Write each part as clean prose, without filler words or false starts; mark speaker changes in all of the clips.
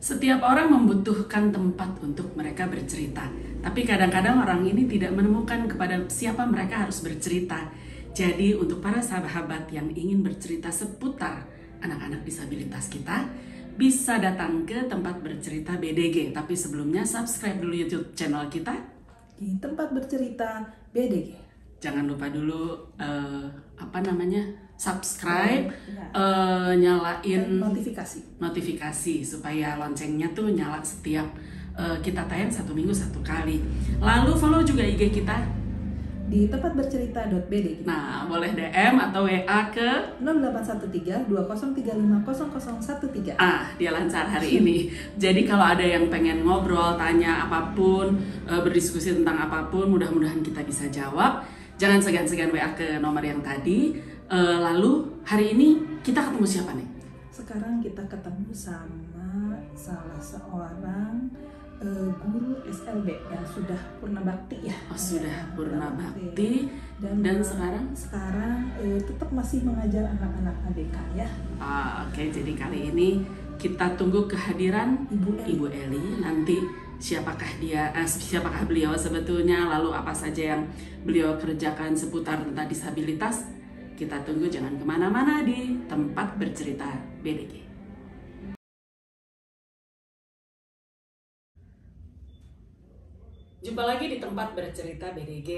Speaker 1: Setiap orang membutuhkan tempat untuk mereka bercerita, tapi kadang-kadang orang ini tidak menemukan kepada siapa mereka harus bercerita. Jadi untuk para sahabat yang ingin bercerita seputar anak-anak disabilitas kita, bisa datang ke tempat bercerita BDG. Tapi sebelumnya subscribe dulu YouTube channel kita
Speaker 2: di tempat bercerita BDG.
Speaker 1: Jangan lupa dulu subscribe, nyalain notifikasi supaya loncengnya tuh nyala setiap kita tayang 1 minggu 1 kali. Lalu follow juga IG kita
Speaker 2: di tempat bercerita.bdg.
Speaker 1: Nah, boleh DM atau WA ke
Speaker 2: 0813-2035-0013.
Speaker 1: Dia lancar hari ini. Jadi kalau ada yang pengen ngobrol, tanya apapun, berdiskusi tentang apapun, mudah-mudahan kita bisa jawab. Jangan segan-segan WA ke nomor yang tadi. Lalu hari ini kita ketemu siapa nih?
Speaker 2: Sekarang kita ketemu sama salah seorang guru SLB yang sudah purna bakti ya.
Speaker 1: Sudah purna bakti dan sekarang
Speaker 2: tetap masih mengajar anak-anak ABK ya.
Speaker 1: Oke, jadi kali ini kita tunggu kehadiran Ibu Eli. Nanti siapakah beliau sebetulnya, lalu apa saja yang beliau kerjakan seputar tentang disabilitas. Kita tunggu, jangan kemana-mana di tempat bercerita BDG. Jumpa lagi di tempat bercerita BDG.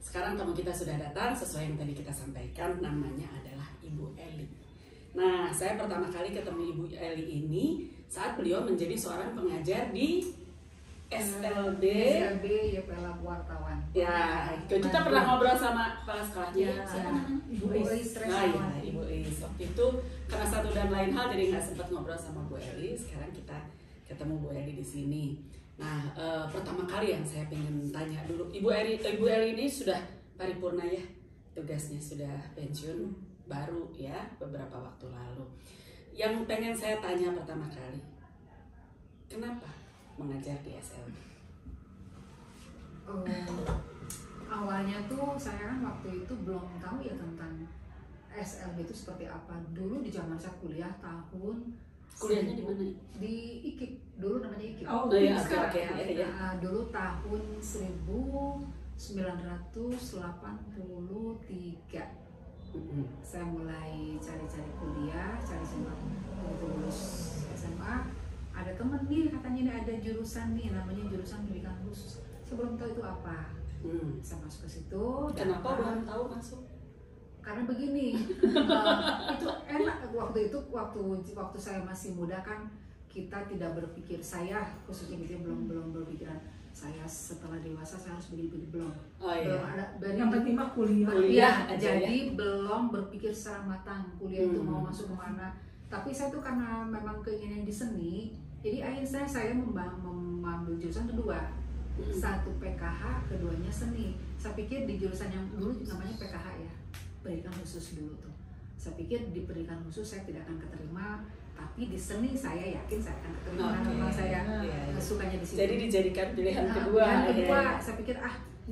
Speaker 1: Sekarang tamu kita sudah datang sesuai yang tadi kita sampaikan, namanya adalah Ibu Eli. Nah, saya pertama kali ketemu Ibu Eli ini saat beliau menjadi seorang pengajar di SLB
Speaker 3: YPLab Wartawan.
Speaker 1: Ya, kita pernah ngobrol sama kepala sekolahnya.
Speaker 3: Ibu Is.
Speaker 1: Ibu Is. Waktu itu karena satu dan lain hal jadi nggak sempat ngobrol sama Bu Eli. Sekarang kita ketemu Bu Eli di sini. Nah, pertama kali yang saya pengen tanya dulu, Ibu Eli ini sudah paripurna ya, tugasnya sudah pensiun baru ya beberapa waktu lalu. Yang pengen saya tanya pertama kali, kenapa mengajar di SLB?
Speaker 3: Awalnya tuh saya kan waktu itu belum tahu ya tentang SLB itu seperti apa. Dulu di zaman saya kuliah
Speaker 1: Kuliahnya di mana?
Speaker 3: Di IKIP, dulu namanya IKIP.
Speaker 1: Iya,
Speaker 3: sekarang
Speaker 1: oke.
Speaker 3: ya. Nah, dulu tahun 1983 saya mulai cari-cari kuliah, cari SMA, lulus SMA. Ada temen nih katanya ini ada jurusan nih namanya jurusan pendidikan khusus. Saya belum tahu itu apa. Saya masuk ke situ.
Speaker 1: Kenapa belum tahu masuk?
Speaker 3: Karena begini, itu enak waktu saya masih muda kan, kita tidak berpikir, saya khususnya gitu belum berpikiran saya setelah dewasa saya harus begini belum. Belum ada.
Speaker 2: Yang penting mah kuliah.
Speaker 3: Iya, jadi belum berpikir secara matang kuliah itu mau masuk kemana. Tapi saya tuh karena memang keinginan di seni, jadi akhirnya saya mengambil jurusan kedua. Satu PKH, keduanya seni. Saya pikir di jurusan yang dulu namanya PKH ya, pendidikan khusus dulu tuh. Saya pikir di pendidikan khusus saya tidak akan keterima, tapi di seni saya yakin saya akan keterima karena memang saya sukanya di situ.
Speaker 1: Jadi dijadikan pilihan kedua.
Speaker 3: Saya pikir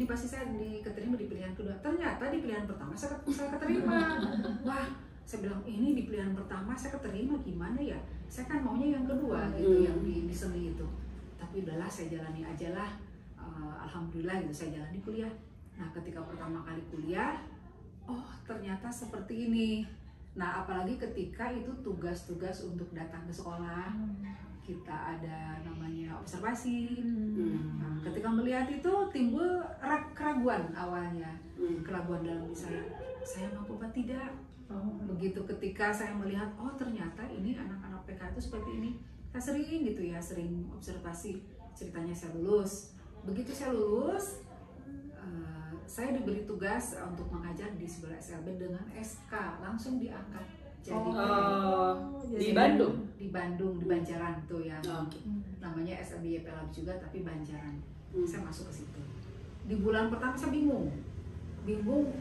Speaker 3: ini pasti saya diterima di pilihan kedua. Ternyata di pilihan pertama saya keterima. Wah, saya bilang ini di pilihan pertama saya keterima, gimana ya? Saya kan maunya yang kedua gitu, yang di seni itu. Tapi udahlah saya jalani aja lah. Alhamdulillah gitu saya jalani kuliah. Nah, ketika pertama kali kuliah, ternyata seperti ini. Nah, apalagi ketika itu tugas-tugas untuk datang ke sekolah, kita ada namanya observasi. Nah, ketika melihat itu timbul keraguan awalnya, keraguan dalam diri saya mampu apa tidak. Begitu ketika saya melihat, ternyata ini anak-anak PK itu seperti ini. Saya sering observasi. Ceritanya saya lulus. Begitu saya lulus, saya diberi tugas untuk mengajar di sebelah SLB dengan SK, langsung diangkat. Jadi
Speaker 1: di Bandung?
Speaker 3: Di Bandung, di Banjaran tuh yang namanya SLB YPLab juga, tapi Banjaran. Saya masuk ke situ. Di bulan pertama saya bingung,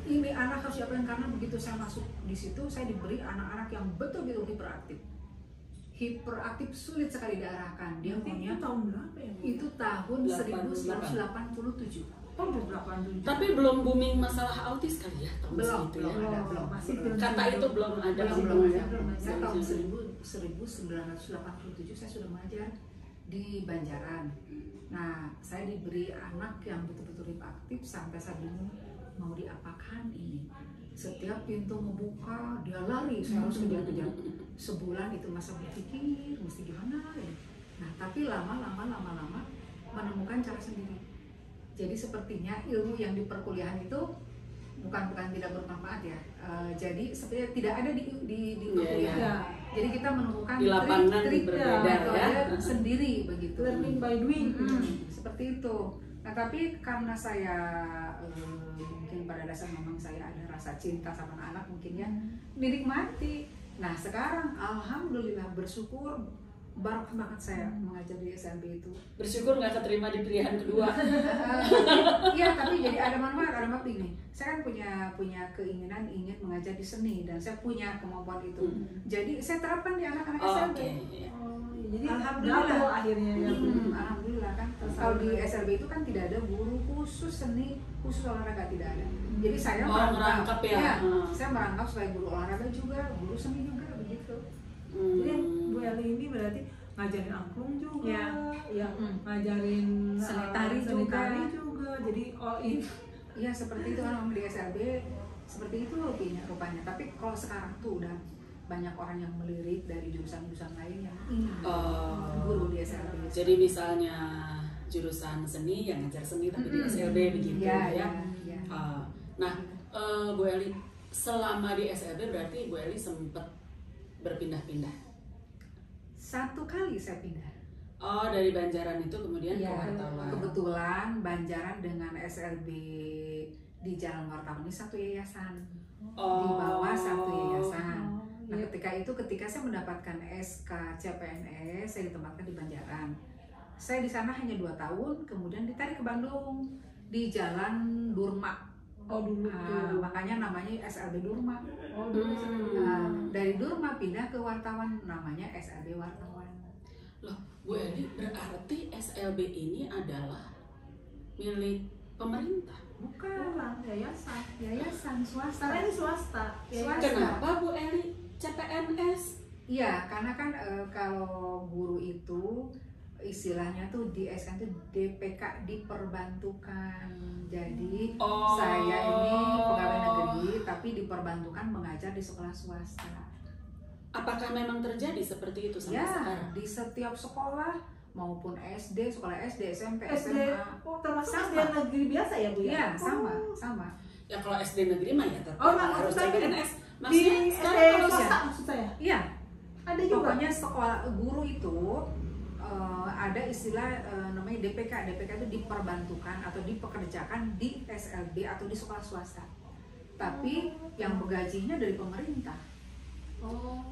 Speaker 3: ini anak harus diapain, karena begitu saya masuk di situ, saya diberi anak-anak yang betul-betul hiperaktif, sulit sekali diarahkan. Dia punya
Speaker 2: tahun berapa ya?
Speaker 3: Itu tahun 1987.
Speaker 1: Tapi belum booming masalah autis kali ya tahun segitu ya?
Speaker 3: Belum.
Speaker 1: Kata itu belum ada.
Speaker 3: Belum. Saya tahun 1987 saya sudah mengajar di Banjaran. Nah, saya diberi anak yang betul-betul hiperaktif sampai saya bingung mau diapakan ini. Setiap pintu membuka, dia lari, saya harus kejar-kejar. Sebulan itu masa berpikir, mesti gimana ya. Nah, tapi lama-lama menemukan cara sendiri. Jadi sepertinya ilmu yang di perkuliahan itu bukan tidak bermanfaat ya. Jadi sepertinya tidak ada di perkuliahan.
Speaker 2: Ya.
Speaker 3: Jadi kita menemukan
Speaker 1: Di lapangan
Speaker 3: trik
Speaker 1: berbeda
Speaker 3: ya, sendiri begitu.
Speaker 2: Learning by doing.
Speaker 3: Seperti itu. Nah, tapi karena saya mungkin pada dasar memang saya ada rasa cinta sama anak mungkin ya, dinikmati. Nah, sekarang alhamdulillah bersyukur barokah banget saya mengajar di SLB itu.
Speaker 1: Bersyukur nggak keterima di pilihan kedua.
Speaker 3: Iya, tapi jadi ada manfaat ini. Saya kan punya keinginan ingin mengajar di seni dan saya punya kemampuan itu. Jadi saya terapkan di anak-anak SLB.
Speaker 2: Jadi
Speaker 3: alhamdulillah
Speaker 2: akhirnya ya.
Speaker 3: Alhamdulillah kan. Kalau di SLB itu kan tidak ada guru khusus seni, khusus olahraga, tidak ada. Jadi saya
Speaker 1: merangkap ya.
Speaker 3: Saya merangkap sebagai guru olahraga juga, guru seni juga begitu.
Speaker 2: Jadi Bu Eli ini berarti ngajarin angklung juga, ya, ngajarin
Speaker 3: seni tari
Speaker 2: juga. Jadi all in.
Speaker 3: Iya, seperti itu kan di SLB seperti itu rupanya. Tapi kalau sekarang tuh udah banyak orang yang melirik dari jurusan-jurusan lain yang ingin guru di SLB.
Speaker 1: Jadi misalnya jurusan seni yang ngajar seni tapi di SLB begitu ya. Nah, Bu Eli selama di SLB berarti Bu Eli sempat berpindah-pindah.
Speaker 3: 1 kali saya pindah.
Speaker 1: Oh, dari Banjaran itu kemudian ke Wartawan.
Speaker 3: Kebetulan Banjaran dengan SLB di Jalan Wartawan ini satu yayasan. Di bawah satu yayasan. Nah, ketika saya mendapatkan SK CPNS, saya ditempatkan di Banjaran. Saya di sana hanya 2 tahun, kemudian ditarik ke Bandung di Jalan Durma. Makanya namanya SLB Durma. Dari Durma pindah ke Wartawan, namanya SLB Wartawan.
Speaker 1: Loh, Bu Eli, berarti SLB ini adalah milik pemerintah?
Speaker 2: Bukan,
Speaker 3: Yayasan swasta.
Speaker 2: Karena ini swasta.
Speaker 1: Kenapa Bu Eli CPNS?
Speaker 3: Iya, karena kan kalau guru itu istilahnya tuh di SN tuh DPK, diperbantukan. Jadi saya ini pegawai negeri tapi diperbantukan mengajar di sekolah swasta.
Speaker 1: Apakah memang terjadi seperti itu sampai sekarang?
Speaker 3: Di setiap sekolah maupun SD, sekolah SD, SMP,
Speaker 2: SD,
Speaker 3: SMA.
Speaker 2: termasuk SD negeri biasa ya Bu ya?
Speaker 3: Iya, sama.
Speaker 1: Ya kalau SD negeri mah ya tetap harus
Speaker 2: maksud saya
Speaker 1: CPNS.
Speaker 2: di
Speaker 1: Maksudnya
Speaker 2: SD
Speaker 1: sekarang
Speaker 2: swasta maksud saya.
Speaker 3: Iya.
Speaker 2: Ada juga.
Speaker 3: Pokoknya sekolah guru itu ada istilah namanya DPK. DPK itu diperbantukan atau dipekerjakan di SLB atau di sekolah swasta. Tapi yang bergajinya dari pemerintah.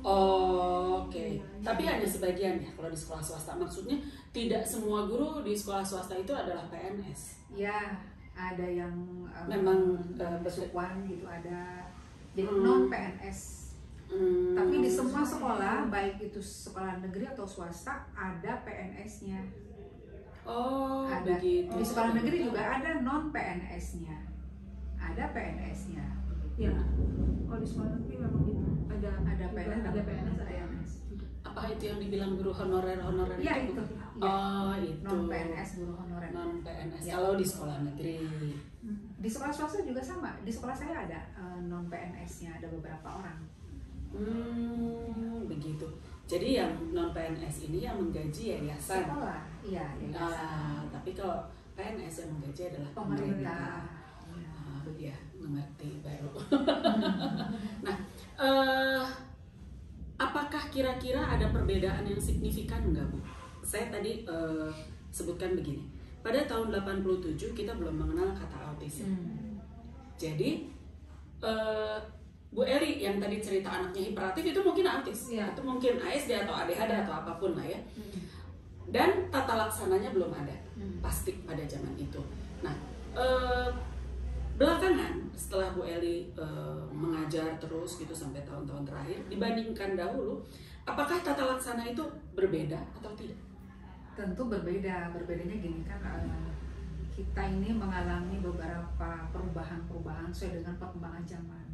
Speaker 1: Oke. Tapi hanya sebagian ya kalau di sekolah swasta. Maksudnya tidak semua guru di sekolah swasta itu adalah PNS.
Speaker 3: Ya, ada yang
Speaker 1: memang
Speaker 3: bersukuan gitu, ada. Jadi non PNS. Tapi di semua sekolah, baik itu sekolah negeri atau swasta, ada PNS-nya. Ada.
Speaker 1: Begitu.
Speaker 3: Di sekolah negeri juga ada non PNS-nya. Ada PNS-nya.
Speaker 2: Ya. Kalau di sekolah negeri memang gitu.
Speaker 3: Ada PNS,
Speaker 2: ada PNS, ada
Speaker 3: PNS.
Speaker 1: Apa itu yang dibilang guru honorer
Speaker 3: Ya, itu.
Speaker 1: Itu.
Speaker 3: Non PNS, guru honorer.
Speaker 1: Non PNS. Ya. Kalau di sekolah negeri.
Speaker 3: Di sekolah swasta juga sama. Di sekolah saya ada non PNS-nya, ada beberapa orang.
Speaker 1: Begitu. Jadi yang non PNS ini yang menggaji yayasan.
Speaker 3: Sekolah, iya yayasan.
Speaker 1: Tapi kalau PNS yang menggaji adalah
Speaker 3: pemerintah.
Speaker 1: Ya, mengerti baru. Nah, apakah kira-kira ada perbedaan yang signifikan nggak Bu? Saya tadi sebutkan begini. Pada tahun 87 kita belum mengenal kata autis. Jadi Bu Eli yang tadi cerita anaknya hiperaktif itu mungkin autis, itu mungkin ASD atau ADHD atau apapun lah ya. Dan tata laksananya belum ada, pasti pada zaman itu. Nah, belakangan setelah Bu Eli mengajar terus gitu sampai tahun-tahun terakhir, dibandingkan dahulu, apakah tata laksana itu berbeda atau tidak?
Speaker 3: Tentu berbeda. Berbedanya gini kan, kita ini mengalami beberapa perubahan-perubahan sesuai dengan perkembangan zaman.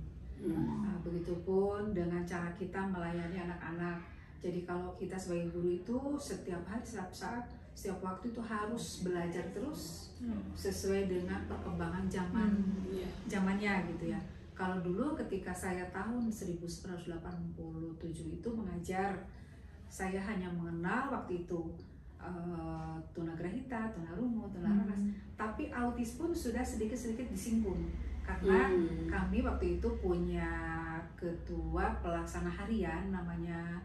Speaker 3: Begitupun dengan cara kita melayani anak-anak. Jadi kalau kita sebagai guru itu setiap hari, setiap saat, setiap waktu itu harus belajar terus sesuai dengan perkembangan zamannya gitu ya. Kalau dulu ketika saya tahun 1987 itu mengajar, saya hanya mengenal waktu itu tunagrahita, tunarungu, tunararas, tapi autis pun sudah sedikit-sedikit disinggung karena kami waktu itu punya ketua pelaksana harian namanya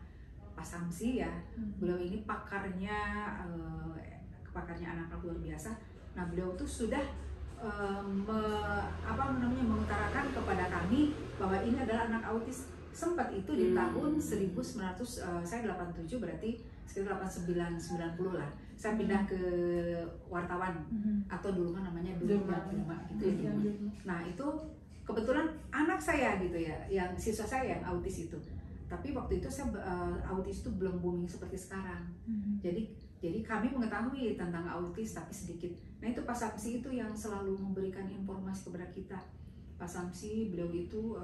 Speaker 3: Pak Samsi ya. Beliau ini pakarnya anak-anak luar biasa. Nah, beliau tuh sudah mengutarakan kepada kami bahwa ini adalah anak autis. Sempat itu di tahun 1987 berarti sekitar 89 90 lah. Saya pindah ke wartawan atau dulu kan namanya Durma gitu ya. Nah, itu kebetulan anak saya gitu ya, yang siswa saya yang autis itu. Tapi waktu itu saya autis itu belum booming seperti sekarang. Jadi kami mengetahui tentang autis tapi sedikit. Nah, itu Pak Samsi itu yang selalu memberikan informasi kepada kita. Pak Samsi, beliau itu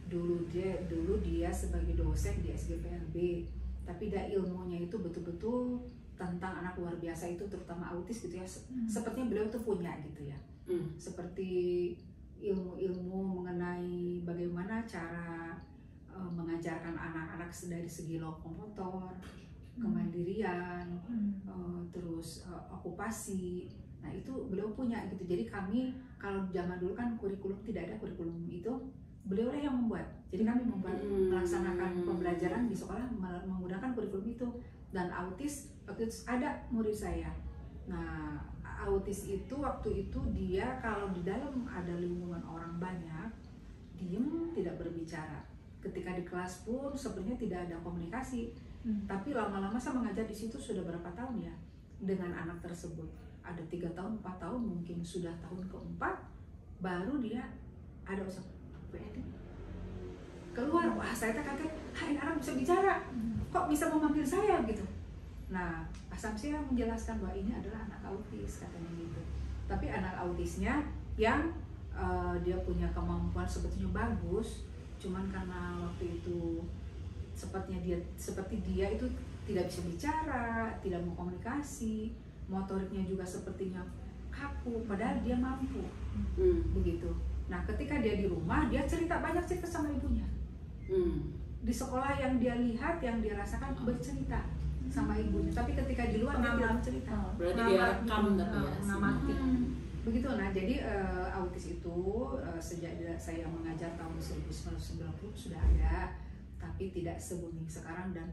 Speaker 3: dulu dia sebagai dosen di SGPRB, tapi dia ilmunya itu betul-betul tentang anak luar biasa itu, terutama autis gitu ya. Sepertinya beliau tuh punya gitu ya. Seperti ilmu-ilmu mengenai bagaimana cara mengajarkan anak-anak dari segi lokomotor, kemandirian, terus okupasi. Nah, itu beliau punya gitu. Jadi kami kalau zaman dulu kan kurikulum tidak ada kurikulum itu, beliau lah yang membuat. Jadi kami melaksanakan pembelajaran di sekolah menggunakan kurikulum itu. Dan autis waktu itu ada murid saya. Nah, autis itu waktu itu dia kalau di dalam ada lingkungan orang banyak, diem tidak berbicara. Ketika di kelas pun sebenarnya tidak ada komunikasi. Tapi lama-lama saya mengajar di situ sudah berapa tahun ya dengan anak tersebut. Ada 3 tahun, 4 tahun, mungkin sudah tahun keempat baru dia ada usaha keluar. Wah, saya kaget, ini anak bisa bicara, kok bisa memanggil saya gitu. Nah, Pak Samsi menjelaskan bahwa ini adalah anak autis katanya gitu. Tapi anak autisnya yang dia punya kemampuan sebetulnya bagus, cuman karena waktu itu seperti dia itu tidak bisa bicara, tidak mau komunikasi, motoriknya juga sepertinya kaku, padahal dia mampu. Begitu. Nah, ketika dia di rumah, dia banyak cerita sama ibunya. Di sekolah yang dia lihat, yang dia rasakan, bercerita sama ibunya. Tapi ketika di luar dia tidak cerita.
Speaker 1: Berarti dia rekam tapi ya.
Speaker 3: Begitu. Nah, jadi autis itu sejak saya mengajar tahun 1990 sudah ada, tapi tidak se-booming sekarang dan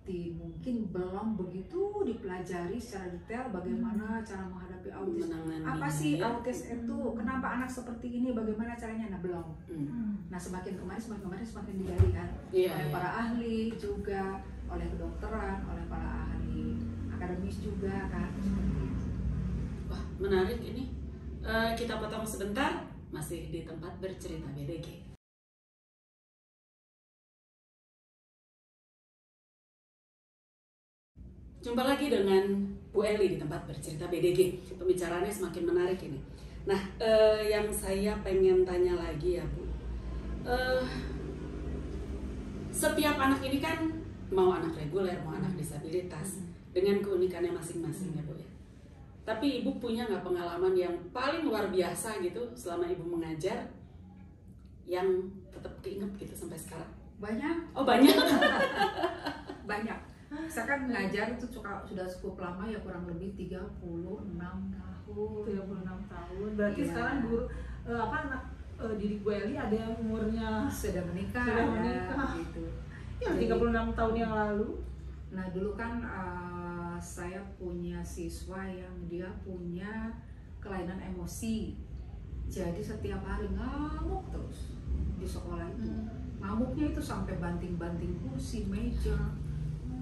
Speaker 3: mungkin belum begitu dipelajari secara detail bagaimana cara menghadapi autis. Apa sih autis itu? Kenapa anak seperti ini? Bagaimana caranya? Nah, belum. Nah, semakin kemarin semakin digali kan oleh para ahli juga, oleh kedokteran, oleh para ahli akademis juga kan.
Speaker 1: Wah, menarik ini. Kita potong sebentar, masih di tempat bercerita BDG. Jumpa lagi dengan Bu Eli di tempat bercerita BDG. Pembicaraannya semakin menarik ini. Nah, yang saya pengen tanya lagi ya Bu, setiap anak ini kan mau anak reguler, mau anak disabilitas, dengan keunikannya masing-masing ya Bu ya. Tapi Ibu punya nggak pengalaman yang paling luar biasa gitu selama Ibu mengajar, yang tetap keinget gitu sampai sekarang?
Speaker 3: Banyak.
Speaker 1: Oh, banyak.
Speaker 3: Banyak. Saya kan ngajar itu sudah cukup lama ya, kurang lebih 36 tahun.
Speaker 2: 36 tahun. Berarti
Speaker 3: Iya.
Speaker 2: sekarang guru anak didik Bu Eli ada yang umurnya
Speaker 3: sudah menikah gitu.
Speaker 2: Ya, 36 tahun yang lalu.
Speaker 3: Nah, dulu kan saya punya siswa yang dia punya kelainan emosi. Jadi setiap hari ngamuk terus di sekolah itu. Ngamuknya itu sampai banting-banting kursi, meja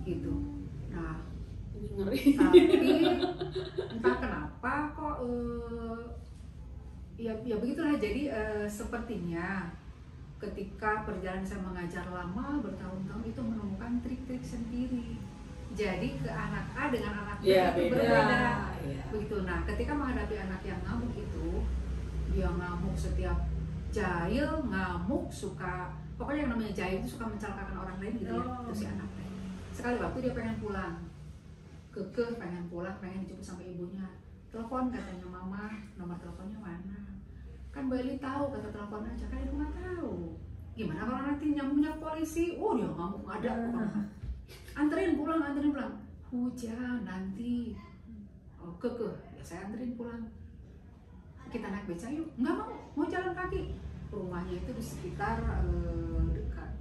Speaker 3: gitu. Nah,
Speaker 1: Ngeri.
Speaker 3: tapi entah kenapa kok ya begitulah. Jadi sepertinya ketika perjalanan saya mengajar lama bertahun-tahun itu menemukan trik-trik sendiri. Jadi ke anak A dengan anak B itu berbeda. Begitu. Nah, ketika menghadapi anak yang ngamuk itu, dia ngamuk setiap jahil, ngamuk, suka, pokoknya yang namanya jahil itu suka mencelakakan orang lain gitu ya, itu si anak teh. sekali waktu dia pengen pulang, kekeh pengen pulang, pengen dijemput sama ibunya. Telepon katanya, mama nomor teleponnya mana? Kan Bu Eli tahu, kata telepon aja, kan ibu nggak tahu. Gimana kalau nanti nyambungnya polisi? Oh dia ngamuk, nggak ada pokoknya. Anterin pulang, hujan nanti. Oh kekeh, ya saya anterin pulang. Kita naik beca yuk, nggak mau jalan kaki. Rumahnya itu di sekitar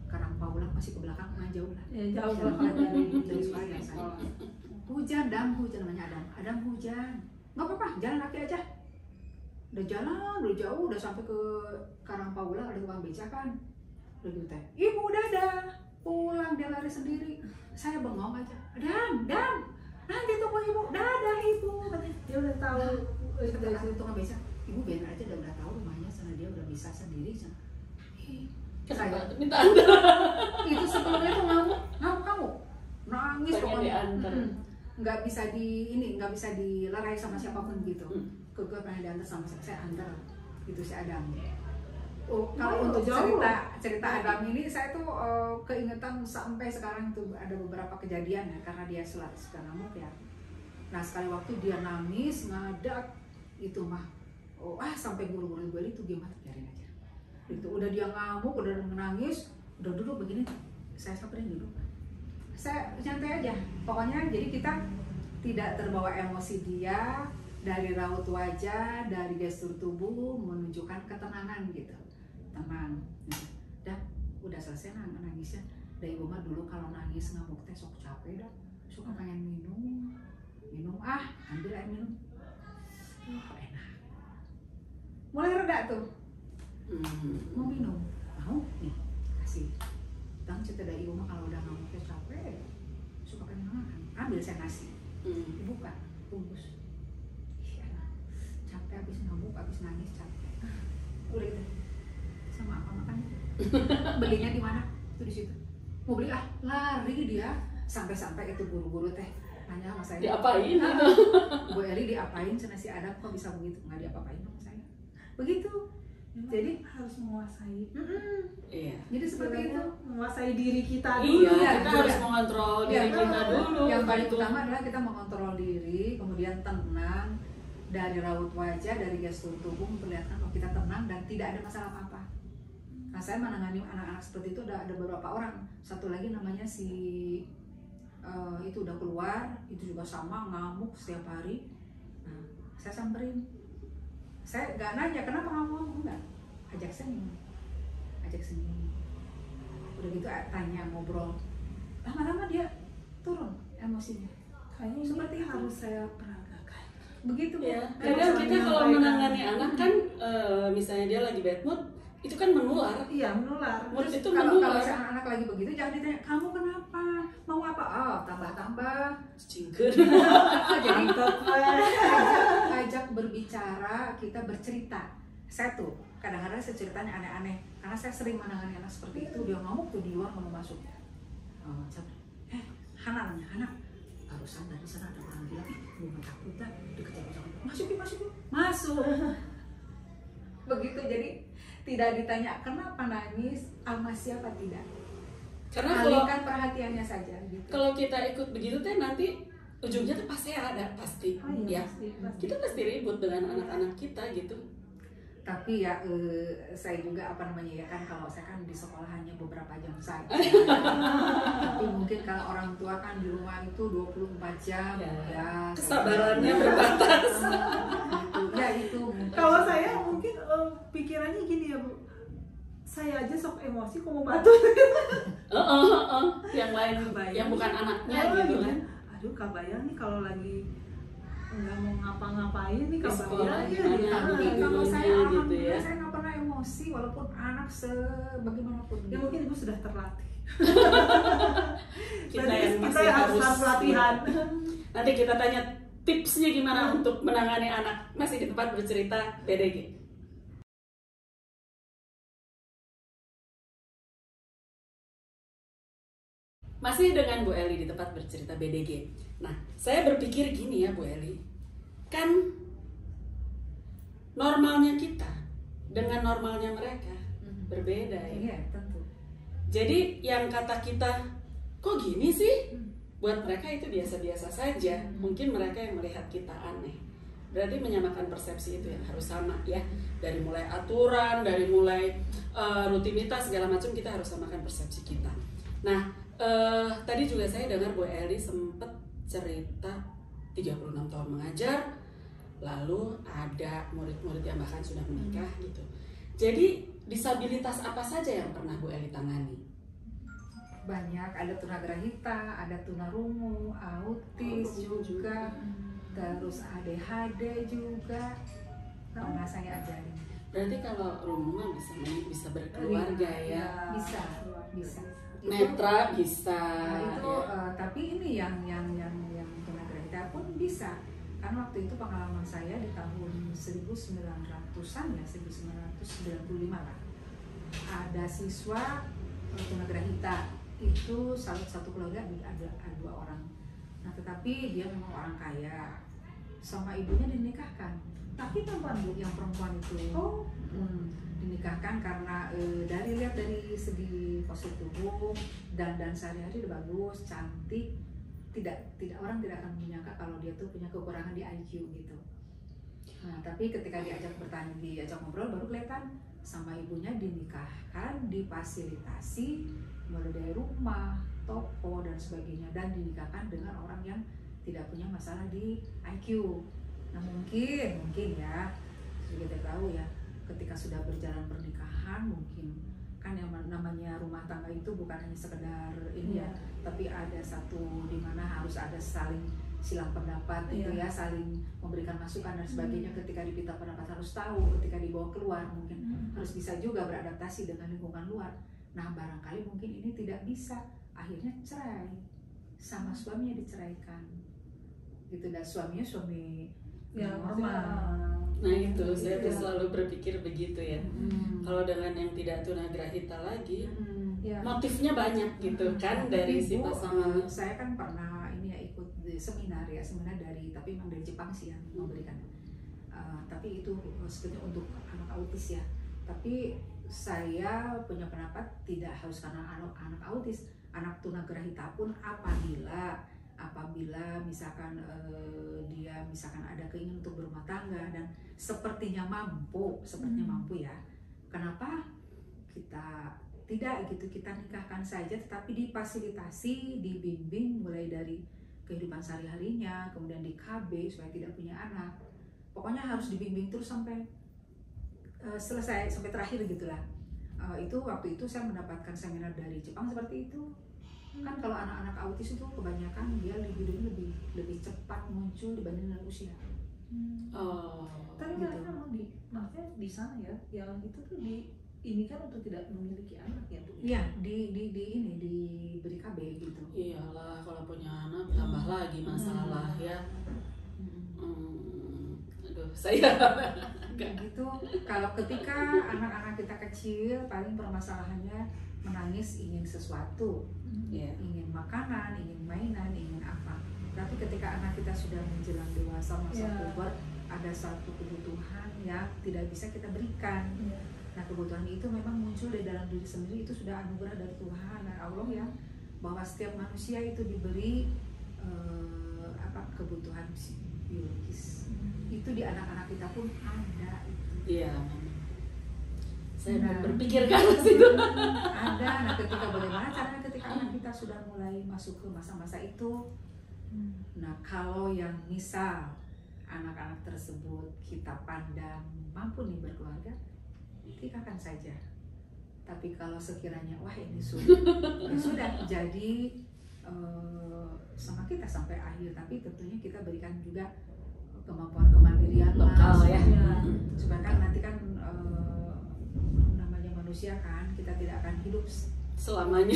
Speaker 3: Karangpawilang, masih ke belakang, nggak jauh lah.
Speaker 2: Ya, jauh
Speaker 3: dari Surabaya saya. Hujan namanya Adam hujan. Nggak apa-apa, jalan kaki aja. Udah jalan, udah jauh, udah sampai ke Karangpawilang, ada tukang beca kan. Udah gitu teh, ibu dadah, pulang dia lari sendiri. Saya bengong aja, Adam, nanti tunggu ibu, dadah ibu.
Speaker 2: Dia udah tahu
Speaker 3: Setelah itu tukang beca, ibu biar aja udah tahu rumahnya, sana dia udah bisa sendiri. Saya
Speaker 1: minta antar.
Speaker 3: itu sebelumnya tuh ngamuk, nangis pokoknya. Nggak bisa dilerai sama siapapun gitu. Kekeh pengen diantar sama saya antar gitu si Adam. Kalau untuk cerita Adam ini saya tuh keingetan sampai sekarang tuh ada beberapa kejadian ya, karena dia suka ngamuk ya. Nah sekali waktu dia nangis ngadak itu mah, sampai guru-guru gue itu gimana, biarin aja. Itu udah dia ngamuk, udah nangis, udah duduk begini, saya samperin duduk. Saya nyantai aja, pokoknya jadi kita tidak terbawa emosi dia, dari raut wajah, dari gestur tubuh menunjukkan ketenangan gitu. Tenang, dah udah selesai nangisnya. Dari ibu mah dulu kalau nangis ngamuk teh sok capek dah, suka pengen minum, ambil air minum, enak, mulai reda tuh, mau minum, mau nih kasih, tang cerita dari ibu mah kalau udah ngamuk teh capek, suka pengen makan, ambil saya nasi, dibuka, bungkus, enak, capek habis ngamuk, habis nangis capek, udah gitu. Sama apa makan? Belinya di mana? Itu di situ. Mau beli lari dia. Sampai-sampai itu guru-guru teh nanya sama saya.
Speaker 1: Diapain gitu?
Speaker 3: Bu Eli diapain sama si Adam kok bisa begitu? Nggak diapa-apain sama saya. Begitu. Jadi
Speaker 2: harus menguasai.
Speaker 1: Iya.
Speaker 3: Jadi seperti itu.
Speaker 2: Menguasai diri kita dulu.
Speaker 1: Iya, kita harus mengontrol diri kita dulu.
Speaker 3: Yang paling
Speaker 1: gitu.
Speaker 3: utama adalah kita mengontrol diri, kemudian tenang. Dari raut wajah, dari gestur tubuh memperlihatkan kalau kita tenang dan tidak ada masalah apa-apa. Nah saya menangani anak-anak seperti itu ada beberapa orang. Satu lagi namanya itu udah keluar, itu juga sama ngamuk setiap hari. Nah saya samperin, saya nggak nanya kenapa ngamuk, enggak, ajak senyum, udah gitu tanya, ngobrol, lama-lama dia turun emosinya.
Speaker 2: Kayaknya seperti harus saya peragakan.
Speaker 3: Begitu
Speaker 1: ya.
Speaker 3: Bu.
Speaker 1: Kadang kita kalau menangani anak kan, misalnya dia lagi bad mood, itu kan menular.
Speaker 2: Iya, menular.
Speaker 1: Mood itu
Speaker 3: Kalau
Speaker 1: menular.
Speaker 3: anak lagi begitu jangan ditanya kamu kenapa, mau apa, tambah
Speaker 1: Cingker.
Speaker 3: jadi ajak berbicara, kita bercerita. Saya tuh kadang-kadang saya ceritanya aneh-aneh karena saya sering menangani anak seperti itu. Dia ngamuk tuh di luar mau masuk, Hana namanya, Hana barusan dari sana ada orang bilang bunga takut dah dikejar-kejar, masuk begitu. Jadi tidak ditanya kenapa nangis, sama siapa, tidak.
Speaker 1: Karena
Speaker 3: alihkan perhatiannya saja gitu.
Speaker 1: Kalau kita ikut begitu teh nanti ujungnya tuh pasti ada, pasti.
Speaker 2: Oh, iya,
Speaker 1: Ya.
Speaker 2: pasti.
Speaker 1: Kita pasti ribut dengan anak-anak kita gitu.
Speaker 3: Tapi ya saya juga kan kalau saya kan di sekolah hanya beberapa jam saja. Tapi mungkin kalau orang tua kan di rumah itu 24 jam ya
Speaker 1: kesabarannya berbatas.
Speaker 3: Ya itu.
Speaker 2: Kalau saya mungkin pikirannya gini ya Bu, saya aja sok emosi kok mau bantu.
Speaker 1: Yang lain yang bukan anaknya gitu kan.
Speaker 2: Aduh kabayang nih kalau lagi nggak mau ngapa-ngapain nih
Speaker 1: sekolah
Speaker 2: kabayang
Speaker 1: gimana,
Speaker 2: ya.
Speaker 3: Kalau saya
Speaker 1: gitu
Speaker 3: alhamdulillah
Speaker 1: ya.
Speaker 3: saya nggak pernah emosi walaupun anak sebagaimanapun.
Speaker 2: Ya mungkin Ibu sudah terlatih.
Speaker 1: Kita
Speaker 2: Berarti
Speaker 1: yang
Speaker 2: kita
Speaker 1: masih
Speaker 2: yang harus
Speaker 1: harus
Speaker 2: latihan.
Speaker 1: Nanti kita tanya tipsnya gimana untuk menangani anak masih di tempat bercerita BDG. Masih dengan Bu Eli di tempat bercerita BDG. Nah, saya berpikir gini ya Bu Eli, kan normalnya kita dengan normalnya mereka berbeda ya.
Speaker 3: Iya tentu.
Speaker 1: Jadi yang kata kita, kok gini sih? buat mereka itu biasa-biasa saja. Mungkin mereka yang melihat kita aneh. Berarti menyamakan persepsi itu yang harus sama ya. Dari mulai aturan, dari mulai rutinitas segala macam kita harus samakan persepsi kita. Nah, tadi juga saya dengar Bu Eli sempat cerita 36 tahun mengajar, lalu ada murid-murid yang bahkan sudah menikah gitu. Jadi disabilitas apa saja yang pernah Bu Eli tangani?
Speaker 3: Banyak, ada tunagrahita, ada tunarungu, autis juga, terus ADHD juga pernah saya ajarin.
Speaker 1: Berarti kalau Rumah bisa berkeluarga ya?
Speaker 3: Bisa.
Speaker 1: Netra bisa.
Speaker 3: Nah, itu
Speaker 1: ya.
Speaker 3: tapi ini yang tunagrahita pun bisa. Karena waktu itu pengalaman saya di tahun 1900-an ya, 1995 lah. Ada siswa tunagrahita itu satu keluarga ada 2 orang. Nah, tetapi dia memang orang kaya, sama ibunya dinikahkan. Tapi yang perempuan itu dinikahkan karena dari segi postur tubuh dan sehari-hari udah bagus, cantik, tidak orang tidak akan menyangka kalau dia tuh punya kekurangan di IQ gitu. Nah, tapi ketika diajak ngobrol baru kelihatan sama ibunya dinikahkan, difasilitasi mulai dari rumah, toko dan sebagainya, dan dinikahkan dengan orang yang tidak punya masalah di IQ. Nah, mungkin ya, kita tahu ya, ketika sudah berjalan pernikahan mungkin kan yang namanya rumah tangga itu bukan hanya sekedar ini ya, tapi ada satu di mana harus ada saling silang pendapat gitu ya, saling memberikan masukan dan sebagainya. Ketika diminta pendapat harus tahu, ketika dibawa keluar mungkin harus bisa juga beradaptasi dengan lingkungan luar. Nah, barangkali mungkin ini tidak bisa, akhirnya cerai, sama suaminya diceraikan gitu, dan suaminya suami normal.
Speaker 1: Nah itu saya tuh selalu berpikir begitu ya. Kalau dengan yang tidak tunagrahita lagi, motifnya banyak gitu kan dari si pasangan.
Speaker 3: Saya kan pernah ini ya, ikut di seminar dari, tapi memang dari Jepang sih yang memberikan. Tapi itu sebetulnya untuk anak autis ya. Tapi saya punya pendapat tidak harus karena anak autis, anak tunagrahita pun apabila misalkan dia misalkan ada keinginan untuk berumah tangga dan sepertinya mampu ya, kenapa kita tidak gitu, kita nikahkan saja, tetapi difasilitasi, dibimbing mulai dari kehidupan sehari-harinya, kemudian di KB supaya tidak punya anak, pokoknya harus dibimbing terus sampai selesai, sampai terakhir gitulah. Itu waktu itu saya mendapatkan seminar dari Jepang seperti itu. Kan kalau anak-anak autis itu kebanyakan dia hidupnya lebih cepat muncul dibanding dengan usia.
Speaker 2: Tapi
Speaker 3: gitu.
Speaker 2: kan maksudnya di sana ya, yang itu tuh ini kan untuk tidak memiliki anak ya, Bu?
Speaker 3: Iya, diberi KB gitu.
Speaker 1: Iyalah, kalau punya anak tambah lagi masalah ya. Aduh, saya
Speaker 3: gitu. Kalau ketika anak-anak kita kecil, paling permasalahannya menangis ingin sesuatu, ingin makanan, ingin mainan, ingin apa. Tapi ketika anak kita sudah menjelang dewasa, masa puber, ada satu kebutuhan yang tidak bisa kita berikan. Nah, kebutuhan itu memang muncul dari dalam diri sendiri, itu sudah anugerah dari Tuhan dan Allah ya, bahwa setiap manusia itu diberi kebutuhan biologis. Itu di anak-anak kita pun ada itu.
Speaker 1: Iya. Saya berpikir kan situ.
Speaker 3: Ada. Nah, ketika bagaimana caranya ketika anak kita sudah mulai masuk ke masa-masa itu. Nah, kalau yang misal anak-anak tersebut kita pandang mampu nih berkeluarga, nikahkan saja. Tapi kalau sekiranya wah ini sulit, ya sudah jadi sama kita sampai akhir. Tapi tentunya kita berikan juga kemampuan kemandirian
Speaker 1: lokal ya.
Speaker 3: Supaya kan nanti kan namanya manusia kan, kita tidak akan hidup selamanya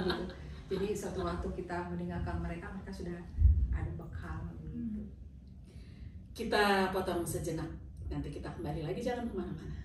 Speaker 3: gitu. Jadi suatu waktu kita meninggalkan mereka sudah ada bekal gitu.
Speaker 1: Kita potong sejenak, nanti kita kembali lagi, jangan kemana-mana.